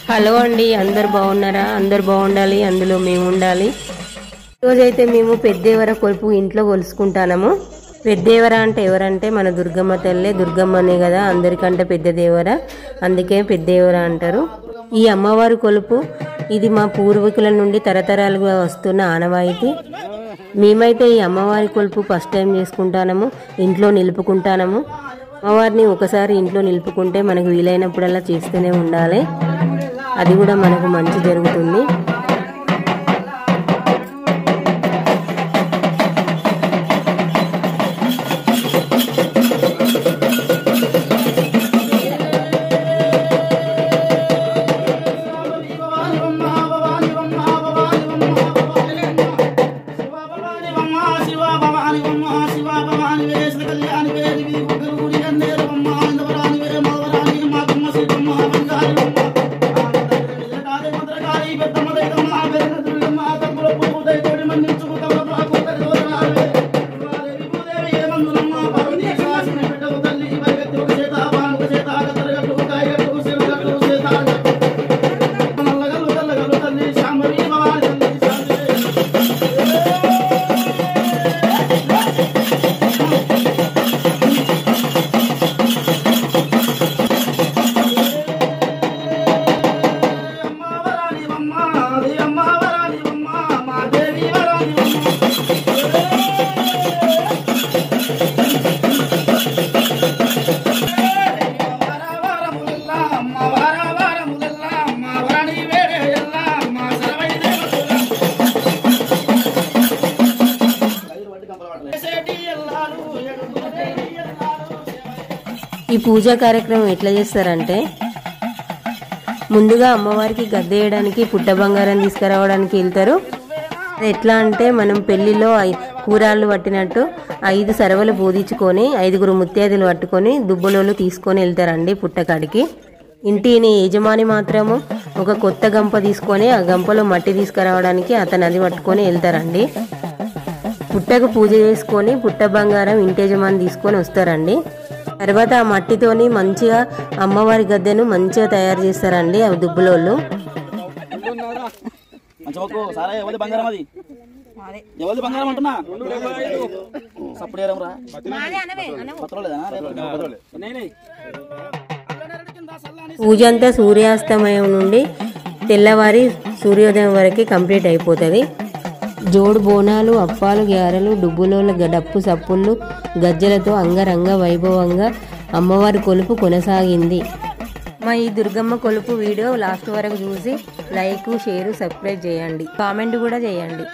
Hello అండి, అందరు బాగున్నారా? అందరు బాగుండాలి, అందులో మేము ఉండాలి. ఈరోజైతే మేము పెద్దేవర కొలుపు ఇంట్లో కొలుసుకుంటాము. పెద్దేవర అంటే ఎవరంటే మన దుర్గమ్మ తల్లే. దుర్గమ్మనే కదా అందరికంటే పెద్ద దేవర, అందుకే పెద్దేవర అంటారు. ఈ అమ్మవారి కొలుపు ఇది మా పూర్వీకుల నుండి తరతరాలుగా వస్తున్న ఆనవాయితీ. మేమైతే ఈ అమ్మవారి కొలుపు ఫస్ట్ టైం చేసుకుంటాము, ఇంట్లో నిలుపుకుంటాము. అమ్మవారిని ఒకసారి ఇంట్లో నిలుపుకుంటే మనకు వీలైనప్పుడల్లా చేస్తూనే ఉండాలి, అది కూడా మనకు మంచి జరుగుతుంది. ఈ పూజా కార్యక్రమం ఎట్లా చేస్తారంటే, ముందుగా అమ్మవారికి గద్దెయడానికి పుట్ట బంగారం తీసుకురావడానికి వెళ్తారు. ఎట్లా అంటే మనం పెళ్లిలో కూరాళ్ళు పట్టినట్టు 5 సరవలు బోధించుకొని 5గురు ముత్యాదులు పట్టుకొని దుబ్బలోలు తీసుకొని వెళ్తారండి పుట్టకాడికి. ఇంటిని యజమాని మాత్రము ఒక కొత్త గంప తీసుకొని ఆ గంపలో మట్టి తీసుకురావడానికి అతను అది పట్టుకొని వెళ్తారండి. పుట్టకు పూజ చేసుకొని పుట్ట బంగారం ఇంటి యజమాని తీసుకొని వస్తారండి. తర్వాత ఆ మట్టితోని మంచిగా అమ్మవారి గద్దెను మంచిగా తయారు చేస్తారండి ఆ దుబ్బులోళ్ళు. పూజ అంతా సూర్యాస్తమయం నుండి తెల్లవారి సూర్యోదయం వరకు కంప్లీట్ అయిపోతుంది. జోడు బోనాలు, అప్పాలు, గ్యారెలు, డుబ్బులోల డప్పు సప్పుళ్ళు, గజ్జలతో అంగరంగ వైభవంగా అమ్మవారి కొలుపు కొనసాగింది. మా ఈ దుర్గమ్మ కొలుపు వీడియో లాస్ట్ వరకు చూసి లైక్, షేర్, సబ్స్క్రైబ్ చేయండి, కామెంట్ కూడా చేయండి.